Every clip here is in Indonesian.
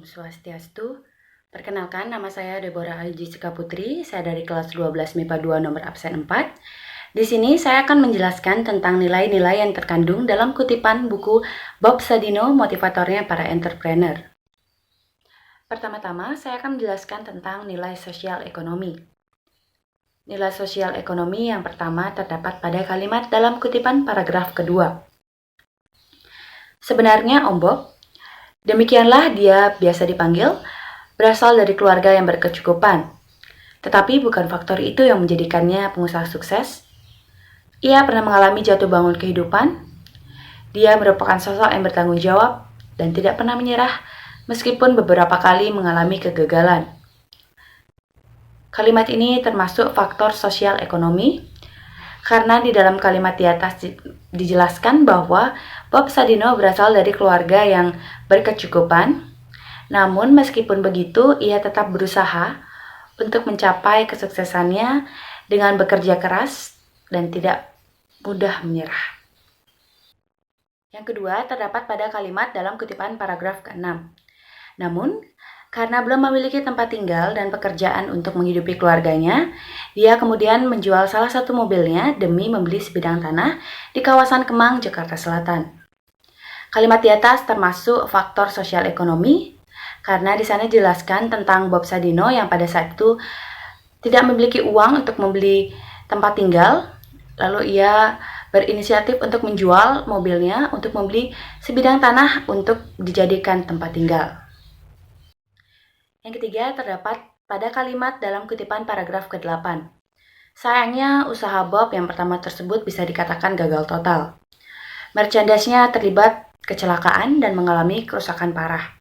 Om Swastiastu. Perkenalkan, nama saya Deborah Jessica Putri. Saya dari kelas 12 MIPA 2 nomor absen 4. Di sini saya akan menjelaskan tentang nilai-nilai yang terkandung dalam kutipan buku Bob Sadino, Motivatornya para Entrepreneur. Pertama-tama, saya akan menjelaskan tentang nilai sosial ekonomi. Nilai sosial ekonomi yang pertama terdapat pada kalimat dalam kutipan paragraf kedua. Sebenarnya Om Bob, demikianlah dia biasa dipanggil, berasal dari keluarga yang berkecukupan. Tetapi bukan faktor itu yang menjadikannya pengusaha sukses. Ia pernah mengalami jatuh bangun kehidupan. Dia merupakan sosok yang bertanggung jawab dan tidak pernah menyerah meskipun beberapa kali mengalami kegagalan. Kalimat ini termasuk faktor sosial ekonomi, karena di dalam kalimat di atas dijelaskan bahwa Bob Sadino berasal dari keluarga yang berkecukupan. Namun meskipun begitu, ia tetap berusaha untuk mencapai kesuksesannya dengan bekerja keras dan tidak mudah menyerah. Yang kedua terdapat pada kalimat dalam kutipan paragraf ke-6. Namun, karena belum memiliki tempat tinggal dan pekerjaan untuk menghidupi keluarganya, dia kemudian menjual salah satu mobilnya demi membeli sebidang tanah di kawasan Kemang, Jakarta Selatan. Kalimat di atas termasuk faktor sosial ekonomi, karena di sana dijelaskan tentang Bob Sadino yang pada saat itu tidak memiliki uang untuk membeli tempat tinggal, lalu ia berinisiatif untuk menjual mobilnya untuk membeli sebidang tanah untuk dijadikan tempat tinggal. Yang ketiga terdapat pada kalimat dalam kutipan paragraf ke-8. Sayangnya, usaha Bob yang pertama tersebut bisa dikatakan gagal total. Merchandise-nya terlibat kecelakaan dan mengalami kerusakan parah.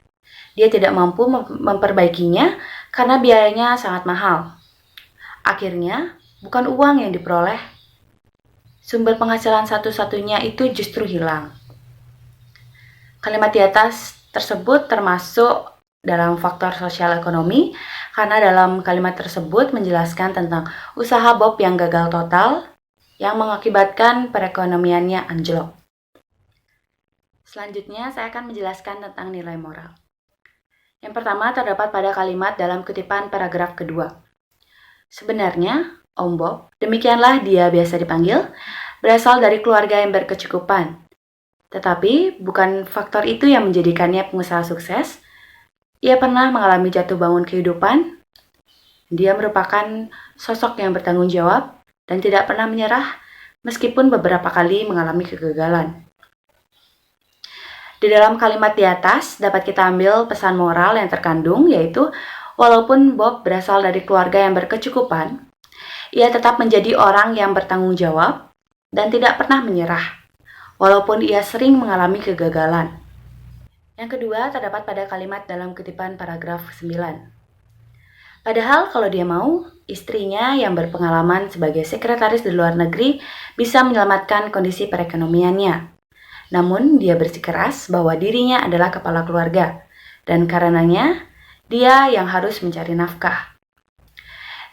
Dia tidak mampu memperbaikinya karena biayanya sangat mahal. Akhirnya, bukan uang yang diperoleh. Sumber penghasilan satu-satunya itu justru hilang. Kalimat di atas tersebut termasuk dalam faktor sosial ekonomi, karena dalam kalimat tersebut menjelaskan tentang usaha Bob yang gagal total, yang mengakibatkan perekonomiannya anjlok. Selanjutnya, saya akan menjelaskan tentang nilai moral. Yang pertama terdapat pada kalimat dalam kutipan paragraf kedua. Sebenarnya, Om Bob, demikianlah dia biasa dipanggil, berasal dari keluarga yang berkecukupan. Tetapi, bukan faktor itu yang menjadikannya pengusaha sukses. Ia pernah mengalami jatuh bangun kehidupan. Dia merupakan sosok yang bertanggung jawab dan tidak pernah menyerah meskipun beberapa kali mengalami kegagalan. Di dalam kalimat di atas dapat kita ambil pesan moral yang terkandung, yaitu walaupun Bob berasal dari keluarga yang berkecukupan, ia tetap menjadi orang yang bertanggung jawab dan tidak pernah menyerah, walaupun ia sering mengalami kegagalan. Yang kedua terdapat pada kalimat dalam kutipan paragraf 9. Padahal kalau dia mau, istrinya yang berpengalaman sebagai sekretaris di luar negeri bisa menyelamatkan kondisi perekonomiannya. Namun dia bersikeras bahwa dirinya adalah kepala keluarga, dan karenanya dia yang harus mencari nafkah.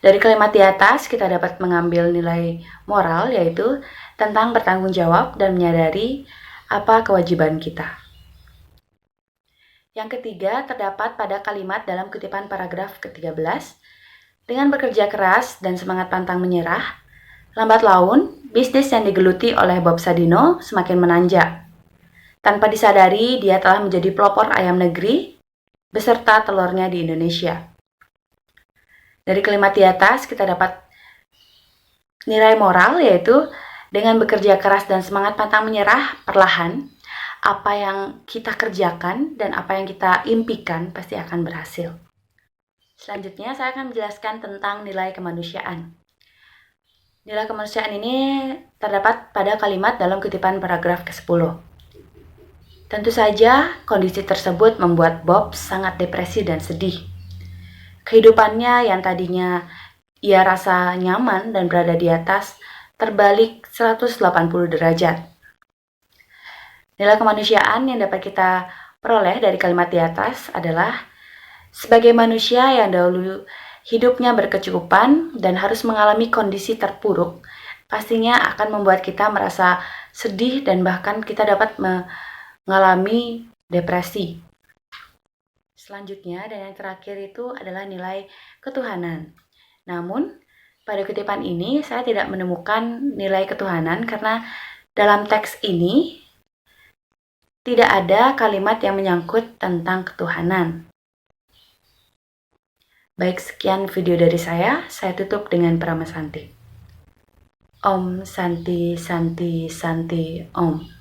Dari kalimat di atas kita dapat mengambil nilai moral, yaitu tentang bertanggung jawab dan menyadari apa kewajiban kita. Yang ketiga terdapat pada kalimat dalam kutipan paragraf ke-13. Dengan bekerja keras dan semangat pantang menyerah, lambat laun bisnis yang digeluti oleh Bob Sadino semakin menanjak. Tanpa disadari, dia telah menjadi pelopor ayam negeri beserta telurnya di Indonesia. Dari kalimat di atas kita dapat nilai moral, yaitu dengan bekerja keras dan semangat pantang menyerah, perlahan apa yang kita kerjakan dan apa yang kita impikan pasti akan berhasil. Selanjutnya saya akan menjelaskan tentang nilai kemanusiaan. Nilai kemanusiaan ini terdapat pada kalimat dalam kutipan paragraf ke-10. Tentu saja kondisi tersebut membuat Bob sangat depresi dan sedih. Kehidupannya yang tadinya ia rasa nyaman dan berada di atas terbalik 180 derajat. Nilai kemanusiaan yang dapat kita peroleh dari kalimat di atas adalah sebagai manusia yang dahulu hidupnya berkecukupan dan harus mengalami kondisi terpuruk, pastinya akan membuat kita merasa sedih dan bahkan kita dapat mengalami depresi. selanjutnya dan yang terakhir itu adalah nilai ketuhanan. Namun, pada kutipan ini saya tidak menemukan nilai ketuhanan karena dalam teks ini tidak ada kalimat yang menyangkut tentang ketuhanan. Baik, sekian video dari saya tutup dengan Paramasanti. Om Santi Santi Santi Om.